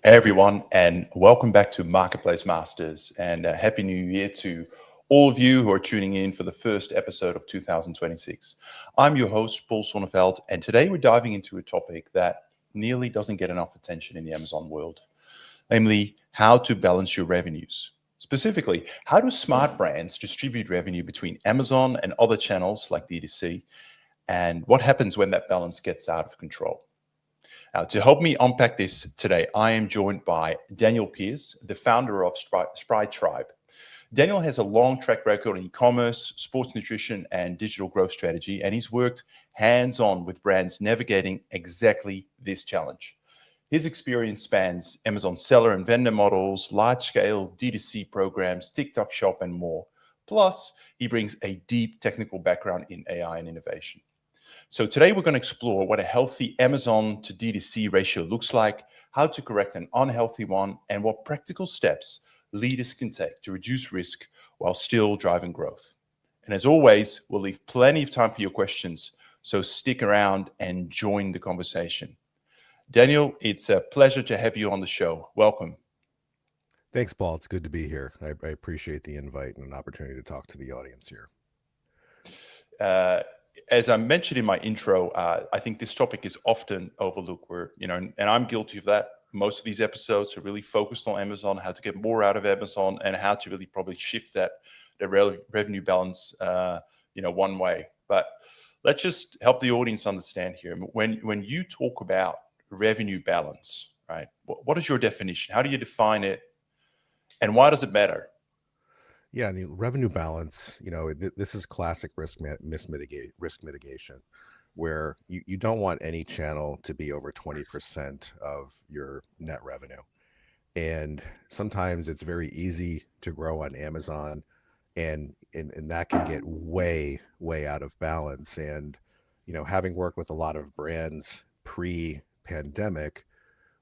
Hey everyone, and welcome back to Marketplace Masters. And Happy New Year to all of you who are tuning in for the first episode of 2026. I'm your host, Paul Sonneveld, and today we're diving into a topic that nearly doesn't get enough attention in the Amazon world, namely how to balance your revenues. Specifically, how do smart brands distribute revenue between Amazon and other channels like D2C, and what happens when that balance gets out of control? Now, to help me unpack this today, I am joined by Daniel Pierce, the founder of Spry Tribe. Daniel has a long track record in e-commerce, sports nutrition, and digital growth strategy, and he's worked hands-on with brands navigating exactly this challenge. His experience spans Amazon seller and vendor models, large-scale D2C programs, TikTok Shop, and more. Plus, he brings a deep technical background in AI and innovation. So today we're going to explore what a healthy Amazon to D2C ratio looks like, how to correct an unhealthy one, and what practical steps leaders can take to reduce risk while still driving growth. And as always, we'll leave plenty of time for your questions, so stick around and join the conversation. Daniel, it's a pleasure to have you on the show. Welcome. Thanks, Paul. It's good to be here. I appreciate the invite and an opportunity to talk to the audience here. Uh, as I mentioned in my intro, I think this topic is often overlooked. And I'm guilty of that. Most of these episodes are really focused on Amazon, how to get more out of Amazon, and how to really probably shift the revenue balance, one way. But let's just help the audience understand here. When you talk about revenue balance, right? What is your definition? How do you define it, and why does it matter? Yeah, and the revenue balance, this is classic risk mitigation, where you don't want any channel to be over 20% of your net revenue. And sometimes it's very easy to grow on Amazon, and that can get way out of balance. And having worked with a lot of brands pre-pandemic,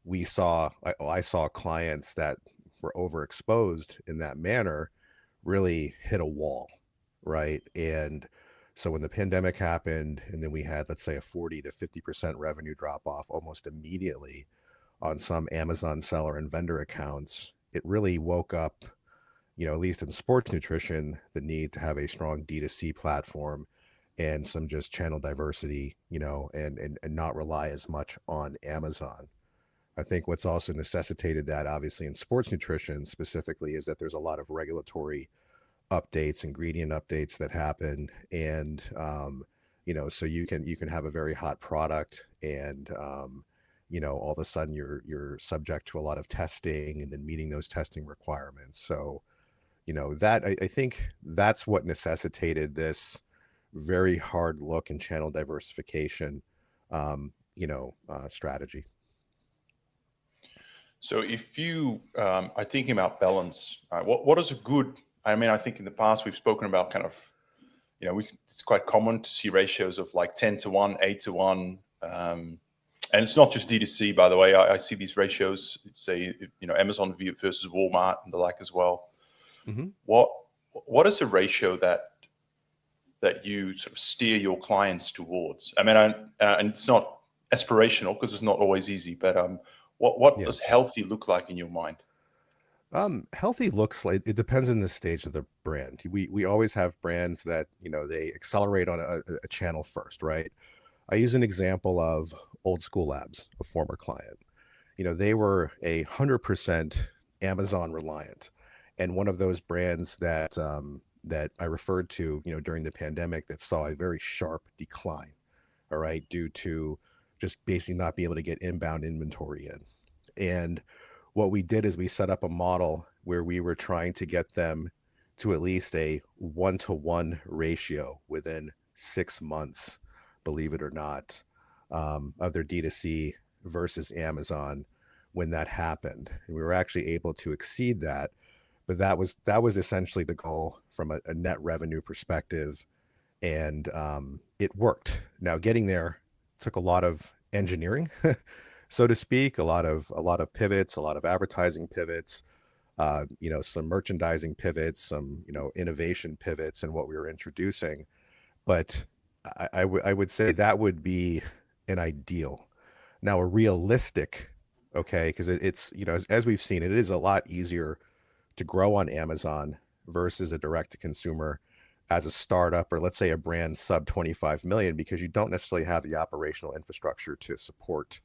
I saw clients that were overexposed in that manner really hit a wall, right? And so when the pandemic happened, and then we had, let's say, a 40 to 50% revenue drop off almost immediately on some Amazon seller and vendor accounts, it really woke up, at least in sports nutrition, the need to have a strong D2C platform and some just channel diversity, and not rely as much on Amazon. I think what's also necessitated that, obviously, in sports nutrition specifically, is that there's a lot of regulatory updates, ingredient updates that happen, and so you can have a very hot product, and all of a sudden you're subject to a lot of testing, and then meeting those testing requirements. So that I think that's what necessitated this very hard look in channel diversification, strategy. So if you are thinking about balance, what is a good? I mean, I think in the past we've spoken about kind of, it's quite common to see ratios of like 10-1, 8-1, and it's not just D2C, by the way. I see these ratios. It's say Amazon versus Walmart and the like as well. Mm-hmm. What is a ratio that you sort of steer your clients towards? I mean, and it's not aspirational because it's not always easy, but what Yeah. does healthy look like in your mind? Healthy looks like it depends on the stage of the brand. We always have brands that they accelerate on a channel first, right? I use an example of Old School Labs, a former client. They were 100% Amazon reliant, and one of those brands that I referred to, during the pandemic, that saw a very sharp decline. All right, due to just basically not be able to get inbound inventory in. And what we did is we set up a model where we were trying to get them to at least a 1-to-1 ratio within 6 months, believe it or not, of their D2C versus Amazon when that happened. And we were actually able to exceed that, but that was essentially the goal from a net revenue perspective, and it worked. Now, getting there took a lot of engineering, so to speak, a lot of pivots, a lot of advertising pivots, some merchandising pivots, some innovation pivots, and what we were introducing. But I would say that would be an ideal. Now, a realistic Okay, because it's as we've seen, it is a lot easier to grow on Amazon versus a direct to consumer as a startup, or let's say a brand sub 25 million, because you don't necessarily have the operational infrastructure to support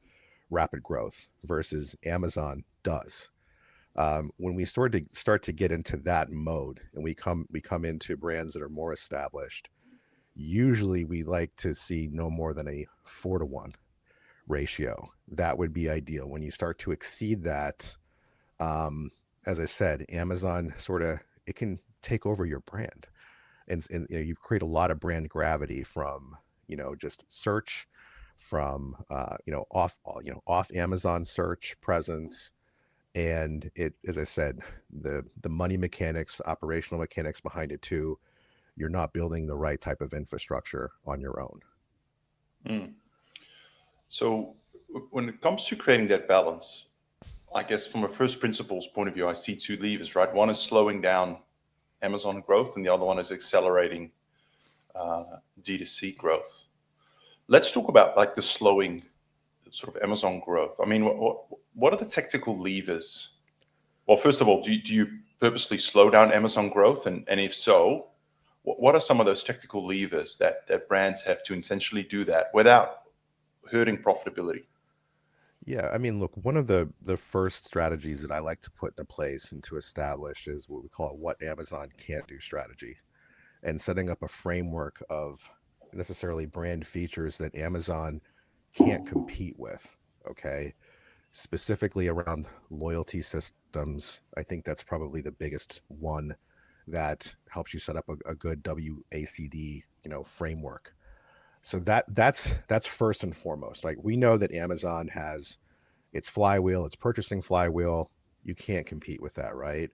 rapid growth versus Amazon does. When we start to get into that mode and we come into brands that are more established, usually we like to see no more than a 4-to-1 ratio. That would be ideal. When you start to exceed that, um, as I said, Amazon sort of, it can take over your brand, and you create a lot of brand gravity from just search, from off Amazon search presence, and it, as I said, the money mechanics, operational mechanics behind it too. You're not building the right type of infrastructure on your own. Mm. So when it comes to creating that balance, I guess from a first principles point of view, I see two levers, right? One is slowing down Amazon growth, and the other one is accelerating D2C growth. Let's talk about like the slowing sort of Amazon growth. I mean, what are the tactical levers? Well, first of all, do you purposely slow down Amazon growth? And if so, what are some of those tactical levers that brands have to intentionally do that without hurting profitability? Yeah, I mean, look, one of the first strategies that I like to put into place and to establish is what we call a what Amazon can't do strategy, and setting up a framework of necessarily brand features that Amazon can't compete with. Okay, specifically around loyalty systems, I think that's probably the biggest one that helps you set up a good WACD framework. So that's first and foremost. Like, we know that Amazon has its flywheel, its purchasing flywheel. You can't compete with that, right?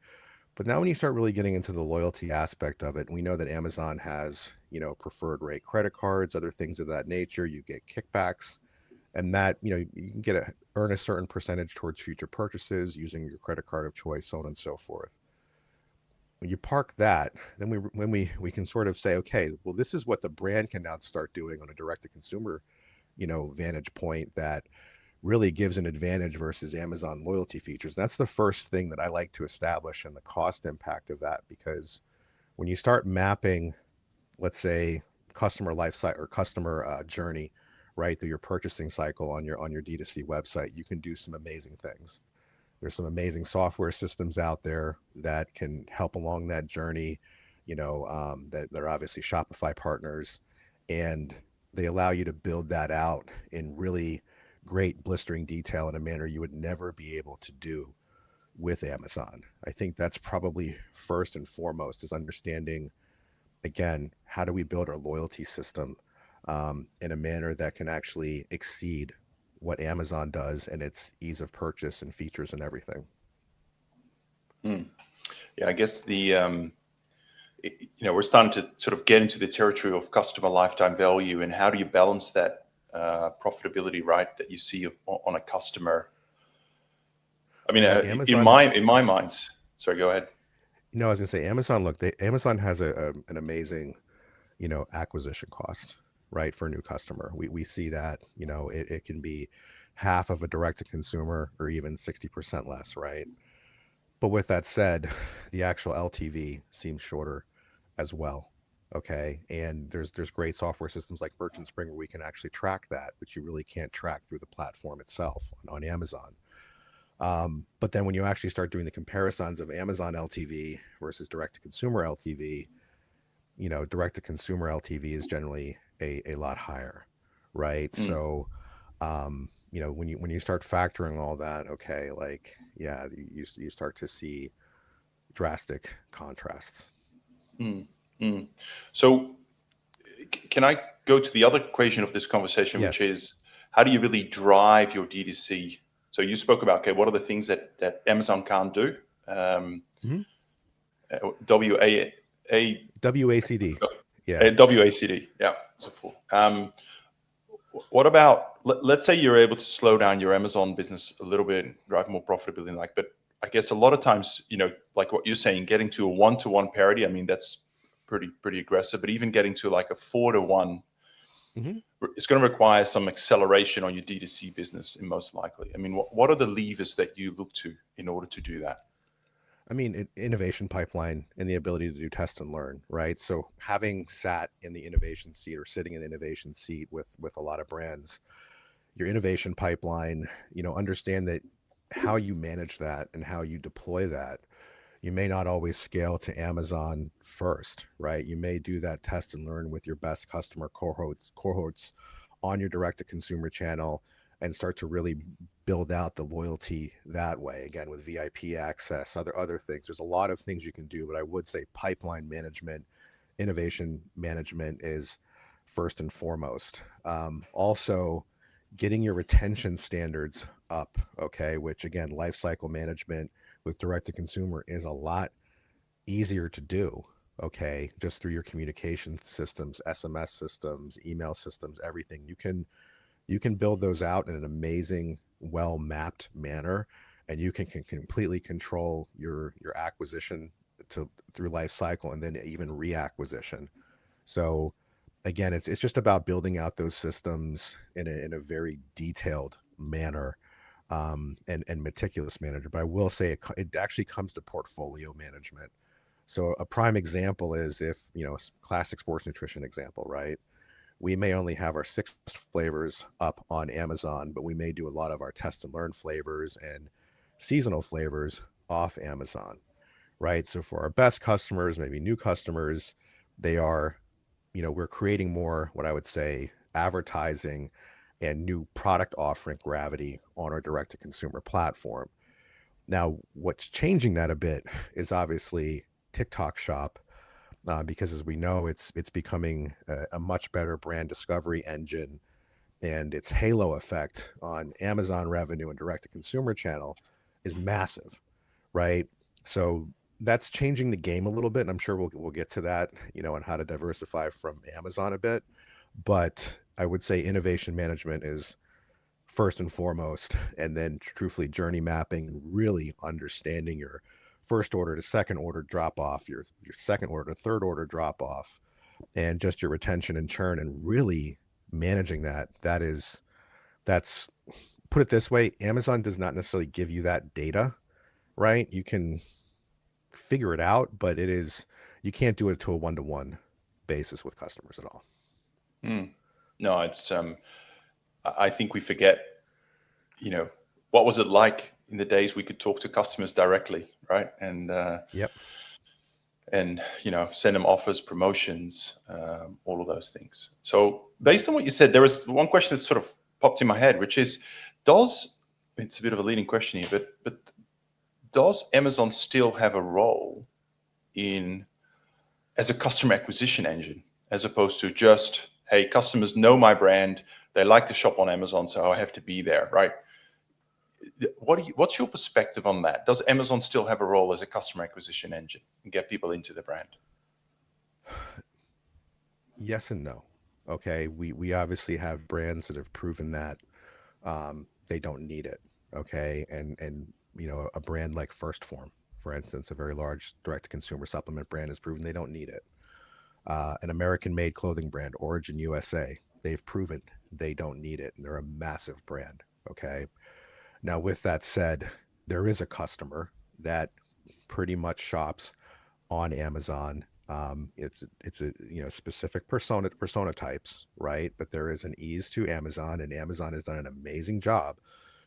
But now when you start really getting into the loyalty aspect of it, we know that Amazon has, preferred rate credit cards, other things of that nature. You get kickbacks, and that, you can earn a certain percentage towards future purchases using your credit card of choice, so on and so forth. When you park that, then we can sort of say, okay, well, this is what the brand can now start doing on a direct to consumer, vantage point that really gives an advantage versus Amazon loyalty features. That's the first thing that I like to establish, and the cost impact of that, because when you start mapping, let's say, customer life cycle or customer journey right through your purchasing cycle on your D2C website, you can do some amazing things. There's some amazing software systems out there that can help along that journey. That they're obviously Shopify partners, and they allow you to build that out in really great blistering detail in a manner you would never be able to do with Amazon. I think that's probably first and foremost, is understanding, again, how do we build our loyalty system in a manner that can actually exceed what Amazon does and its ease of purchase and features and everything. Hmm. Yeah, I guess we're starting to sort of get into the territory of customer lifetime value, and how do you balance that profitability, right, that you see on a customer? I mean, Yeah, in Amazon. my mind, sorry, go ahead. I was gonna say Amazon. Look, Amazon has an amazing, acquisition cost, right, for a new customer. We see that, it can be half of a direct to consumer or even 60% less, right? But with that said, the actual LTV seems shorter as well. Okay, and there's great software systems like Merchant Spring where we can actually track that, which you really can't track through the platform itself on Amazon. But then when you actually start doing the comparisons of Amazon LTV versus direct to consumer LTV, direct to consumer LTV is generally a lot higher, right? Mm, So, when you start factoring all that, okay, like, yeah, you start to see drastic contrasts. mm, mm. So, can I go to the other equation of this conversation, which Yes. is how do you really drive your D2C? So you spoke about, okay, what are the things that Amazon can't do? Um, Hmm. WA, WACD. Yeah. WACD, yeah. So what about, let's say you're able to slow down your Amazon business a little bit, drive more profitability, but I guess a lot of times, like what you're saying, getting to a 1-to-1 parity, I mean, that's pretty aggressive, but even getting to like a 4-to-1 Hmm. It's going to require some acceleration on your D2C business, in most likely. I mean, what are the levers that you look to in order to do that? I mean, innovation pipeline and the ability to do test and learn, right? So having sat in the innovation seat or sitting in the innovation seat with a lot of brands, your innovation pipeline, understand that how you manage that and how you deploy that, you may not always scale to Amazon first, right? You may do that test and learn with your best customer cohorts on your direct to consumer channel and start to really build out the loyalty that way. Again, with VIP access, other things. There's a lot of things you can do, but I would say pipeline management, innovation management is first and foremost. Also, getting your retention standards up, okay, which again, life cycle management with direct to consumer is a lot easier to do, okay, just through your communication systems, SMS systems, email systems, everything. You can build those out in an amazing, well mapped manner, and you can completely control your acquisition to through life cycle and then even reacquisition. So again, it's just about building out those systems in a very detailed manner, and meticulous manner. But I will say it actually comes to portfolio management. So a prime example is, if classic sports nutrition example, right? We may only have our six flavors up on Amazon, but we may do a lot of our test and learn flavors and seasonal flavors off Amazon, right? So for our best customers, maybe new customers, they are, we're creating more, what I would say, advertising and new product offering gravity on our direct to consumer platform. Now, what's changing that a bit is obviously TikTok Shop, because as we know, it's becoming a much better brand discovery engine, and its halo effect on Amazon revenue and direct to consumer channel is massive, right? So that's changing the game a little bit, and I'm sure we'll get to that, on how to diversify from Amazon a bit. But I would say innovation management is first and foremost, and then truthfully journey mapping, really understanding your first order to second order drop off, your second order to third order drop off, and just your retention and churn, and really managing that. That's put it this way, Amazon does not necessarily give you that data, right? You can figure it out, but you can't do it to a one-to-one basis with customers at all. Mm. No, it's I think we forget, you know, what was it like in the days we could talk to customers directly, right? Yep. And send them offers, promotions, all of those things. So based on what you said, there was one question that sort of popped in my head, which is, does it's a bit of a leading question here, but does Amazon still have a role in as a customer acquisition engine, as opposed to just, hey, customers know my brand, they like to shop on Amazon, so I have to be there, right? What's your perspective on that? Does Amazon still have a role as a customer acquisition engine and get people into the brand? Yes and no. Okay, we obviously have brands that have proven that they don't need it. Okay, and a brand like First Form, for instance, a very large direct to consumer supplement brand, has proven they don't need it. An American made clothing brand, Origin USA, they've proven they don't need it, and they're a massive brand. Okay, now with that said, there is a customer that pretty much shops on Amazon. It's a specific persona types, right? But there is an ease to Amazon, and Amazon has done an amazing job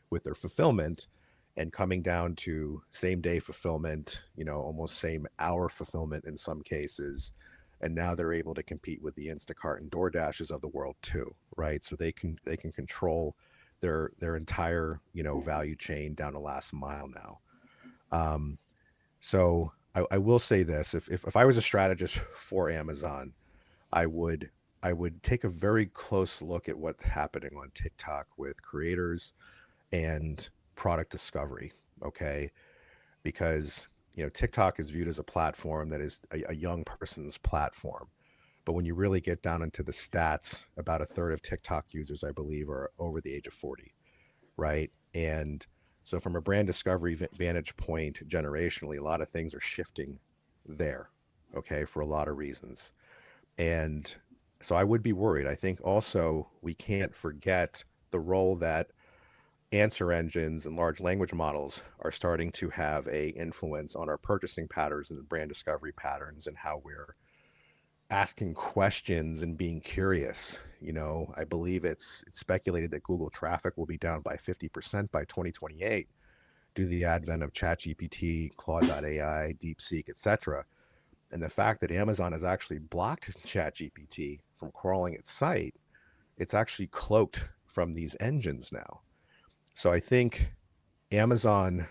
with their fulfillment, and coming down to same day fulfillment, almost same hour fulfillment in some cases. And now they're able to compete with the Instacart and DoorDashes of the world too, right? So they can control their entire value chain down to last mile now. So I will say this: if I was a strategist for Amazon, I would I would take a very close look at what's happening on TikTok with creators and product discovery. Okay, because TikTok is viewed as a platform that is a young person's platform. But when you really get down into the stats, about a third of TikTok users, I believe, are over the age of 40, right? And so, from a brand discovery vantage point, generationally, a lot of things are shifting there, okay, for a lot of reasons. And So I would be worried. I think also we can't forget the role that answer engines and large language models are starting to have a influence on our purchasing patterns and brand discovery patterns and how we're asking questions and being curious. I believe it's speculated that Google traffic will be down by 50% by 2028 due to the advent of ChatGPT, Claude.ai, DeepSeek, etc. And the fact that Amazon has actually blocked ChatGPT from crawling its site, it's actually cloaked from these engines now. So I think Amazon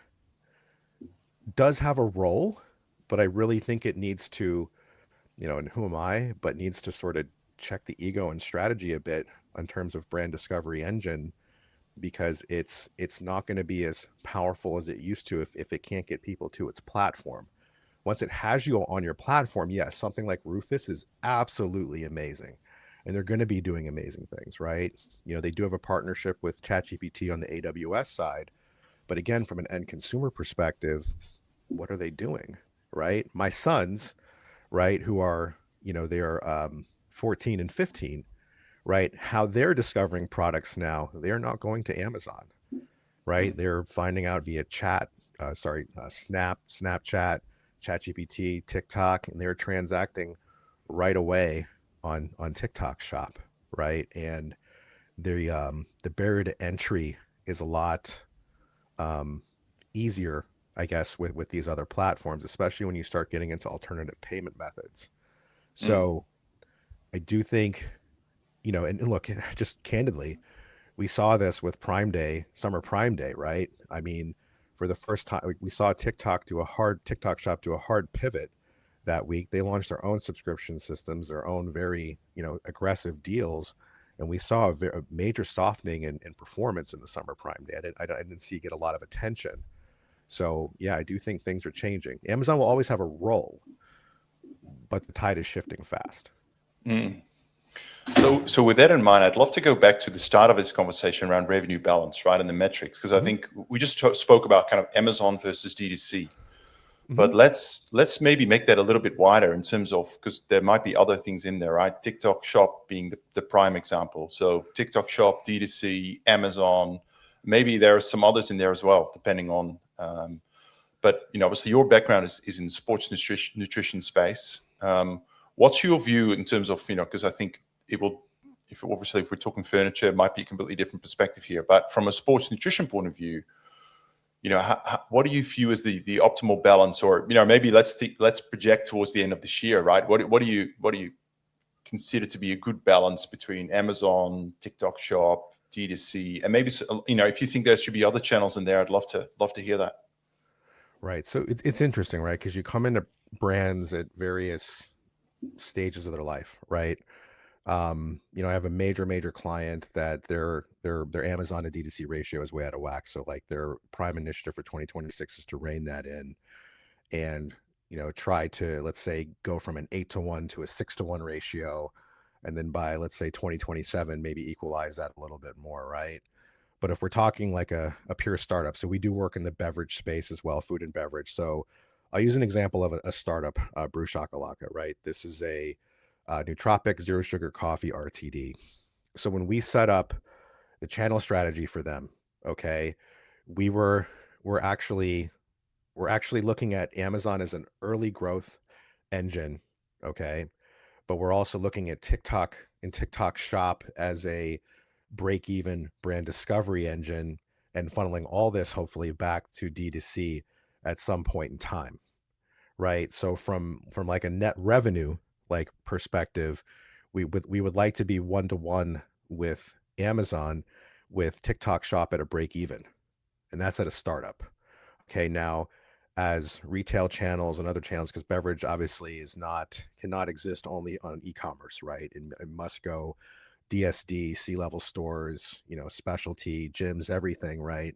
does have a role, but I really think it needs to, and who am I, but needs to sort of check the ego and strategy a bit in terms of brand discovery engine, because it's not going to be as powerful as it used to if it can't get people to its platform. Once it has you on your platform, yes, something like Rufus is absolutely amazing. And they're going to be doing amazing things, right? They do have a partnership with ChatGPT on the AWS side. But again, from an end consumer perspective, what are they doing, right? My sons, right, who are, they are 14 and 15, right? How they're discovering products now, they're not going to Amazon, right? They're finding out via Snapchat, ChatGPT, TikTok, and they're transacting right away on TikTok Shop, right? And the barrier to entry is a lot um, easier, I guess, with these other platforms, especially when you start getting into alternative payment methods. Mm. So I do think, and look, just candidly, we saw this with Prime Day, Summer Prime Day, right? I mean, for the first time, we saw TikTok Shop do a hard pivot that week. They launched their own subscription systems, their own very, aggressive deals. And we saw a major softening in performance in the Summer Prime Day. I didn't see it get a lot of attention. So, yeah, I do think things are changing. Amazon will always have a role, but the tide is shifting fast. Mm. So with that in mind, I'd love to go back to the start of this conversation around revenue balance, right, and the metrics, because I Hmm. think we just spoke about kind of Amazon versus D2C. Hmm. But let's maybe make that a little bit wider in terms of, because there might be other things in there, right? TikTok Shop being the prime example. So TikTok Shop, D2C, Amazon, maybe there are some others in there as well, depending on. But obviously your background is in the sports nutrition space. What's your view in terms of, because I think it will, if obviously if we're talking furniture, it might be a completely different perspective here. But from a sports nutrition point of view, what do you view as the optimal balance, or maybe let's project towards the end of this year, right? What do you consider to be a good balance between Amazon, TikTok Shop, D2C, and maybe if you think there should be other channels in there, I'd love to hear that. Right. So it's interesting, right? Because you come into brands at various stages of their life, right? I have a major client that their Amazon to D2C ratio is way out of whack. So like their prime initiative for 2026 is to rein that in and try to, let's say, go from an 8-to-1 to a 6-to-1 ratio, and then by, let's say, 2027 maybe equalize that a little bit more, right? But if we're talking like a pure startup, so we do work in the beverage space as well, food and beverage. So I'll use an example of a startup, Brew Shakalaka, right? This is a nootropic zero sugar coffee RTD. So when we set up the channel strategy for them, okay, we were we're actually we're actually looking at Amazon as an early growth engine, okay, but we're also looking at TikTok and TikTok Shop as a break even brand discovery engine, and funneling all this hopefully back to D2C at some point in time, right? So from like a net revenue like perspective, we would like to be 1-to-1 with Amazon, with TikTok Shop at a break even, and that's at a startup. Okay, now as retail channels and other channels, because beverage obviously cannot exist only on e-commerce, right? It must go DSD, C-level stores, specialty gyms, everything, right?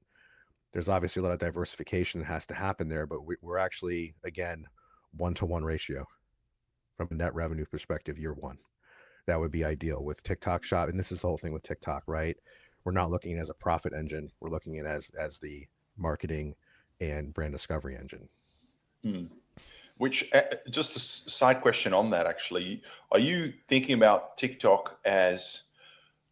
There's obviously a lot of diversification that has to happen there, but we're actually, again, 1-to-1 ratio from a net revenue perspective year one. That would be ideal with TikTok Shop. And this is the whole thing with TikTok, right? We're not looking at it as a profit engine. We're looking at it as the marketing and brand discovery engine. Hmm. Which just a side question on that, actually, are you thinking about TikTok as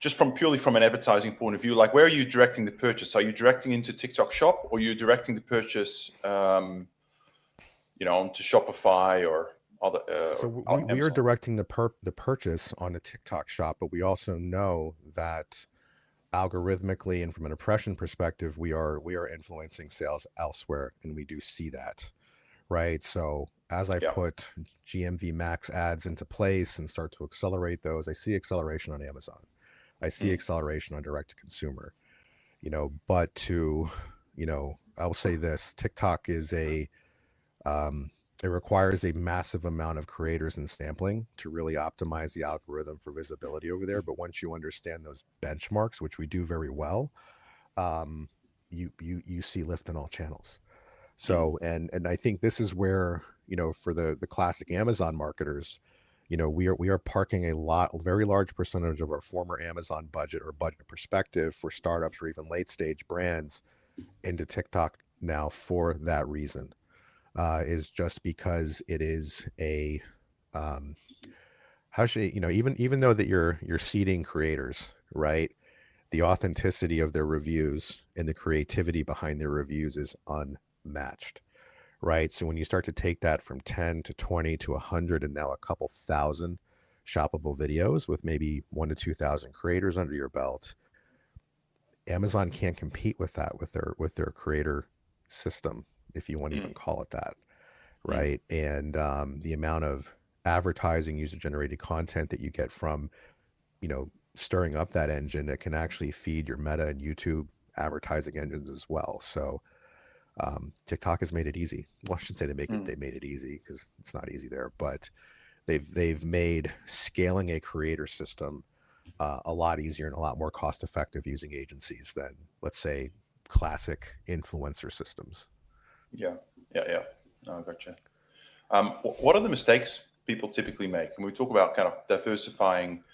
just from purely from an advertising point of view? Like, where are you directing the purchase? Are you directing into TikTok Shop, or are you directing the purchase, onto Shopify or other So or we are Amazon? directing the purchase on a TikTok shop, but we also know that algorithmically and from an impression perspective, we are influencing sales elsewhere, and we do see that, right? So as I Yeah. put GMV max ads into place and start to accelerate those, I see acceleration on Amazon. I see Mm, acceleration on direct to consumer, but I will say this: TikTok is um, it requires a massive amount of creators and sampling to really optimize the algorithm for visibility over there. But once you understand those benchmarks, which we do very well, um, you see lift in all channels. mm, So and I think this is where for the classic Amazon marketers, we are parking a very large percentage of our former Amazon budget or budget perspective for startups or even late stage brands into TikTok now for that reason. Is just because it is a um, how should even though that you're seeding creators, right? The authenticity of their reviews and the creativity behind their reviews is unmatched, right? So when you start to take that from 10 to 20 to 100 and now a couple thousand shoppable videos with maybe 1 to 2,000 creators under your belt, Amazon can't compete with that with their creator system, if you want to even mm, call it that, mm. right? And the amount of advertising, user generated content that you get from stirring up that engine that can actually feed your Meta and YouTube advertising engines as well. So TikTok has made it easy. Well, I should say Mm. they made it easy because it's not easy there, but they've made scaling a creator system a lot easier and a lot more cost effective using agencies than, let's say, classic influencer systems. Yeah, yeah, yeah. No, I gotcha. What are the mistakes people typically make? And we talk about kind of diversifying.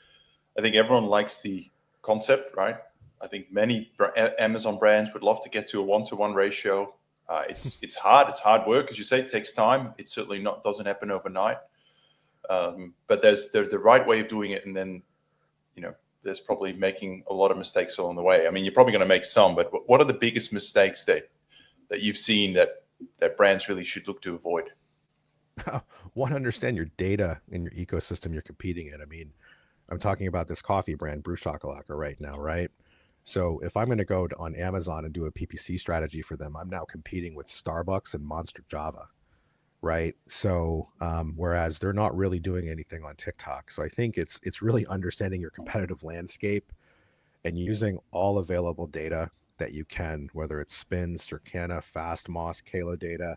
I think everyone likes the concept, right? I think many Amazon brands would love to get to a one-to-one ratio. It's hard. It's hard work, as you say. It takes time. It certainly not doesn't happen overnight. But there's the right way of doing it, and then you know there's probably making a lot of mistakes along the way. I mean, you're probably going to make some, but what are the biggest mistakes that you've seen that brands really should look to avoid? One, understand your data and your ecosystem you're competing in. I mean, I'm talking about this coffee brand, Brew Shakalaka, right now, right? So if I'm going to go on Amazon and do a PPC strategy for them, I'm now competing with Starbucks and Monster Java, right? So whereas they're not really doing anything on TikTok, so I think it's really understanding your competitive landscape and using all available data that you can, whether it's Spins, Circana, FastMoss, Kalo data,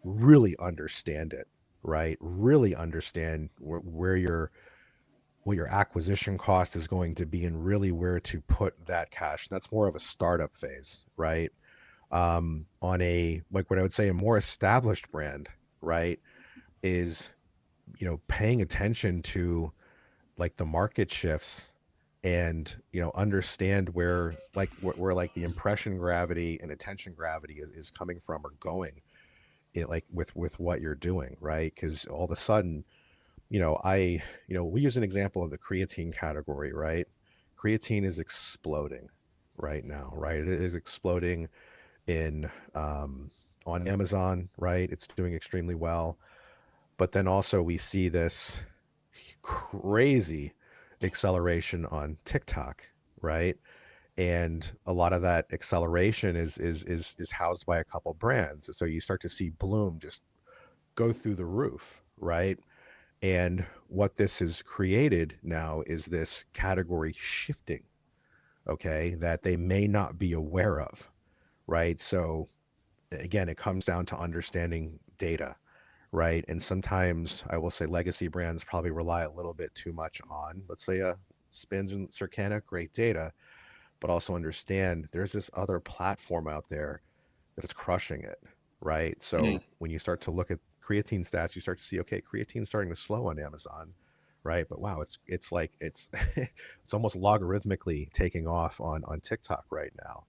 really understand it, right? Really understand where your what your acquisition cost is going to be and really where to put that cash. That's more of a startup phase, right? On a like what I would say a more established brand, right, is paying attention to like the market shifts and understand where like the impression gravity and attention gravity is coming from or going like with what you're doing, right? Because all of a sudden we use an example of the creatine category, right? Creatine is exploding right now, right? It is exploding in on Amazon, right? It's doing extremely well. But then also we see this crazy acceleration on TikTok, right? And a lot of that acceleration is housed by a couple brands. So you start to see Bloom just go through the roof, right? And what this has created now is this category shifting, okay, that they may not be aware of, right? So again, it comes down to understanding data, right? And sometimes I will say legacy brands probably rely a little bit too much on, let's say, a Spins and Circana, great data, but also understand there's this other platform out there that is crushing it, right? Mm, So when you start to look at creatine stats, you start to see, okay, creatine's starting to slow on Amazon, right? But wow, it's like it's it's almost logarithmically taking off on TikTok right now,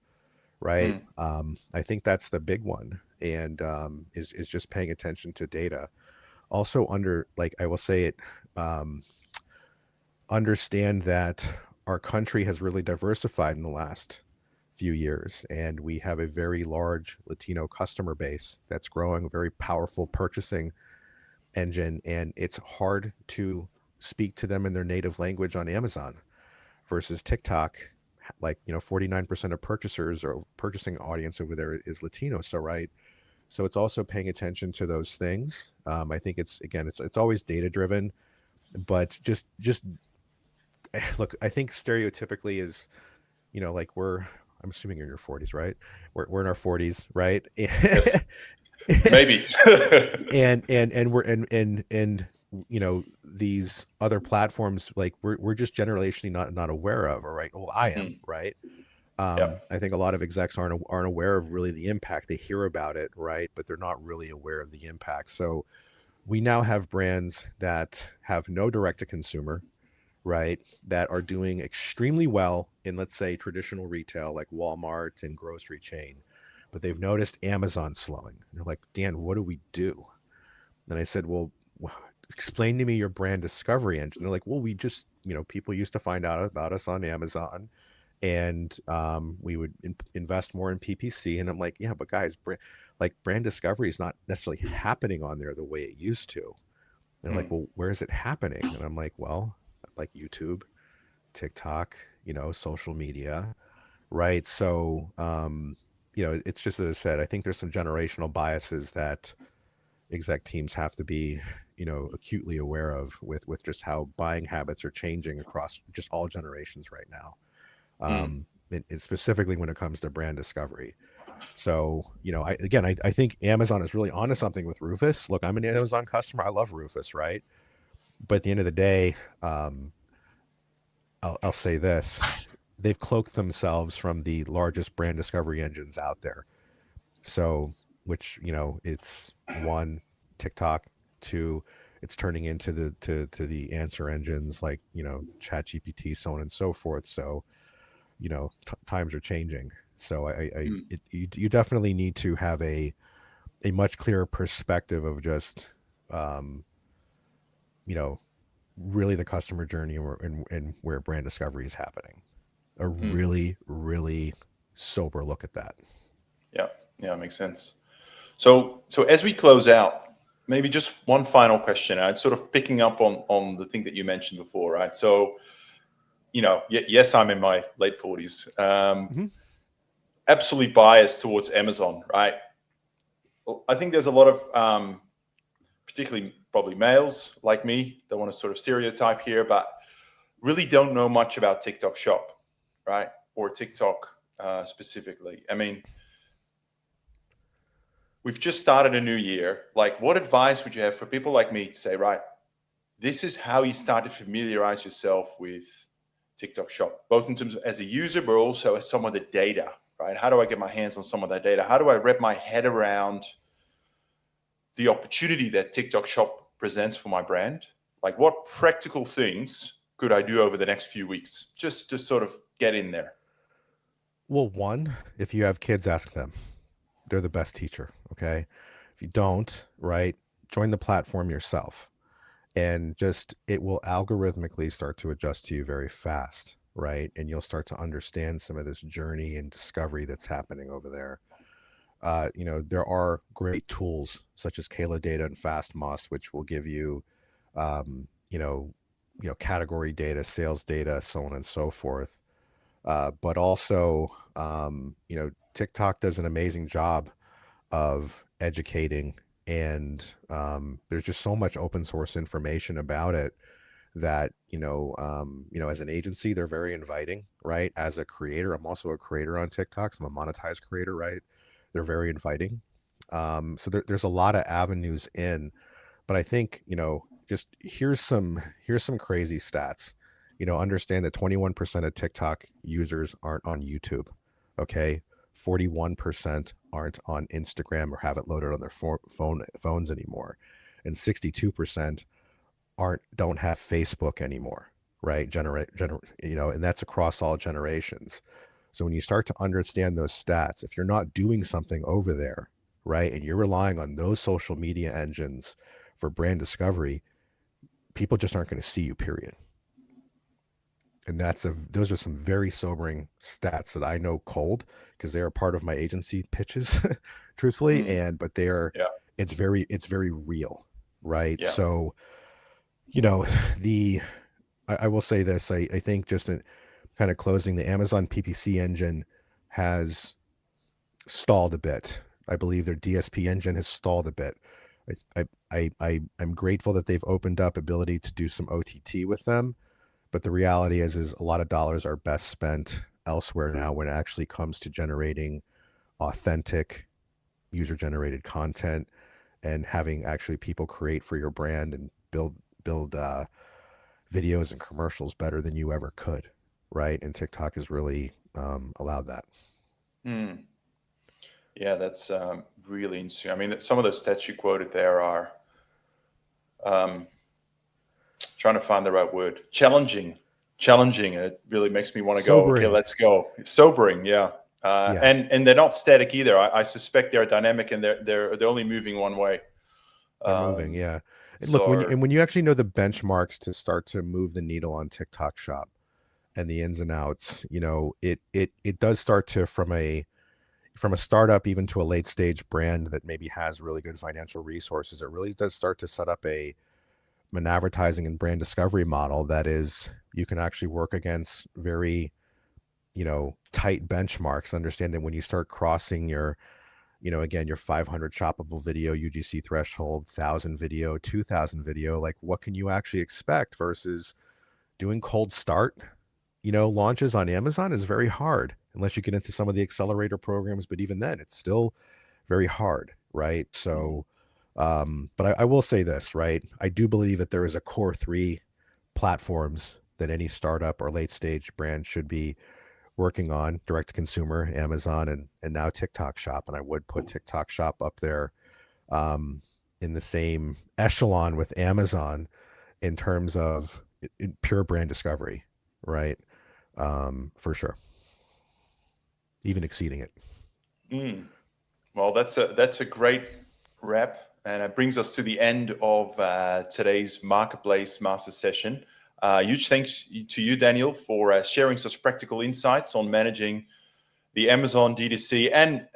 right? mm, I think that's the big one, and is just paying attention to data. Also, I will say it, um, understand that our country has really diversified in the last few years, and we have a very large Latino customer base that's growing, a very powerful purchasing engine, and it's hard to speak to them in their native language on Amazon versus TikTok. Like, 49% of purchasers or purchasing audience over there is Latino. So, right. So it's also paying attention to those things. I think it's always data driven, but just look, I think stereotypically is, like I'm assuming you're in your 40s, right? We're in our 40s, right? Yes, maybe. And we're and these other platforms, like we're just generationally not aware of, or right. Well, I am, Mm, right. yeah. I think a lot of execs aren't aware of really the impact. They hear about it, right, but they're not really aware of the impact. So we now have brands that have no direct to consumer, right, that are doing extremely well in, let's say, traditional retail like Walmart and grocery chain, but they've noticed Amazon slowing. And they're like, Dan, what do we do? And I said, well, explain to me your brand discovery engine. They're like, well, we just, people used to find out about us on Amazon, and we would invest more in PPC. And I'm like, yeah, but guys, brand discovery is not necessarily happening on there the way it used to. And they're like, Mm, well, where is it happening? And I'm like, well, like YouTube, TikTok, social media, right? So, it's just as I said, I think there's some generational biases that exec teams have to be, acutely aware of with just how buying habits are changing across just all generations right now. mm, And specifically when it comes to brand discovery. So, I think Amazon is really onto something with Rufus. Look, I'm an Amazon customer. I love Rufus, right? But at the end of the day, I'll say this: they've cloaked themselves from the largest brand discovery engines out there. So, which it's one, TikTok; two, it's turning into to the answer engines like ChatGPT, so on and so forth. So, times are changing. So mm, you definitely need to have a much clearer perspective of just um, you know really the customer journey, and where brand discovery is happening. A mm. really, really sober look at that. Yeah, yeah, makes sense. So as we close out, maybe just one final question. I'd sort of picking up on the thing that you mentioned before, right? So, yes, I'm in my late 40s. Hmm. Absolutely biased towards Amazon, right? Well, I think there's a lot of, particularly probably males like me, don't want to sort of stereotype here, but really don't know much about TikTok Shop, right? Or TikTok specifically. I mean, we've just started a new year. Like, what advice would you have for people like me to say, right, this is how you start to familiarize yourself with TikTok Shop, both in terms of as a user, but also as some of the data, right? How do I get my hands on some of that data? How do I wrap my head around the opportunity that TikTok Shop presents for my brand? Like, what practical things could I do over the next few weeks just to sort of get in there? Well, one, if you have kids, ask them. They're the best teacher. Okay. If you don't, right, join the platform yourself, and just it will algorithmically start to adjust to you very fast, right? And you'll start to understand some of this journey and discovery that's happening over there. There are great tools such as Kalo Data and FastMoss, which will give you, um, you know, category data, sales data, so on and so forth. But also, TikTok does an amazing job of educating, and there's just so much open source information about it that as an agency, they're very inviting, right? As a creator, I'm also a creator on TikTok, so I'm a monetized creator, right? They're very inviting. So there's a lot of avenues in, but I think just here's some crazy stats. Understand that 21% of TikTok users aren't on YouTube. Okay, 41% aren't on Instagram or have it loaded on their phones anymore, and 62% don't have Facebook anymore, right? And that's across all generations. So when you start to understand those stats, if you're not doing something over there, right, and you're relying on those social media engines for brand discovery, people just aren't going to see you, period. And those are some very sobering stats that I know cold, because they are part of my agency pitches, truthfully. But Yeah. it's very real, right? Yeah. So, I will say this. I think just in kind of closing, the Amazon PPC engine has stalled a bit. I believe their DSP engine has stalled a bit. I'm grateful that they've opened up ability to do some OTT with them, but the reality is a lot of dollars are best spent elsewhere now when it actually comes to generating authentic user-generated content and having actually people create for your brand and build videos and commercials better than you ever could, right? And TikTok has really allowed that. Yeah, that's really interesting. I mean, some of those stats you quoted there are, trying to find the right word, challenging. It really makes me want to go, okay, let's go. Sobering, yeah. Yeah. And they're not static either. I suspect they're dynamic, and they're only moving one way. They're moving, yeah. And look, So when you actually know the benchmarks to start to move the needle on TikTok Shop and the ins and outs, it does start to, from a startup even to a late stage brand that maybe has really good financial resources, it really does start to set up an advertising and brand discovery model that is, you can actually work against very, tight benchmarks. Understand that when you start crossing your, again, your 500 shoppable video UGC threshold, 1,000 video, 2,000 video, like what can you actually expect versus doing cold start, launches on Amazon is very hard unless you get into some of the accelerator programs. But even then, it's still very hard, right? So, but I will say this, right? I do believe that there is a core 3 platforms that any startup or late stage brand should be working on: direct to consumer, Amazon, and now TikTok Shop. And I would put TikTok Shop up there in the same echelon with Amazon in terms of pure brand discovery, right? For sure, even exceeding it. Well, that's a great wrap, and it brings us to the end of today's Marketplace Master session. Huge thanks to you, Daniel, for sharing such practical insights on managing the Amazon D2C and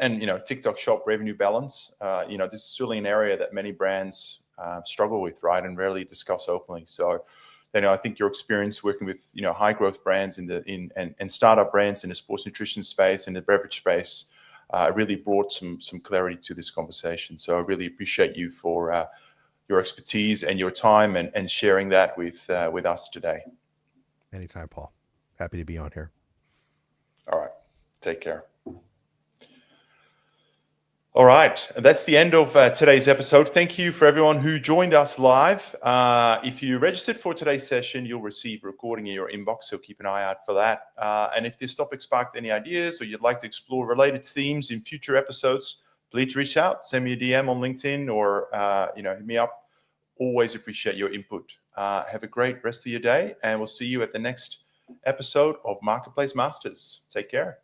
TikTok Shop revenue balance. This is certainly an area that many brands struggle with, right, and rarely discuss openly. So, I think your experience working with high growth brands and startup brands in the sports nutrition space and the beverage space really brought some clarity to this conversation. So I really appreciate you for your expertise and your time and sharing that with us today. Anytime, Paul. Happy to be on here. All right. Take care. All right. That's the end of today's episode. Thank you for everyone who joined us live. If you registered for today's session, you'll receive a recording in your inbox, so keep an eye out for that. And if this topic sparked any ideas or you'd like to explore related themes in future episodes, please reach out, send me a DM on LinkedIn, or hit me up. Always appreciate your input. Have a great rest of your day, and we'll see you at the next episode of Marketplace Masters. Take care.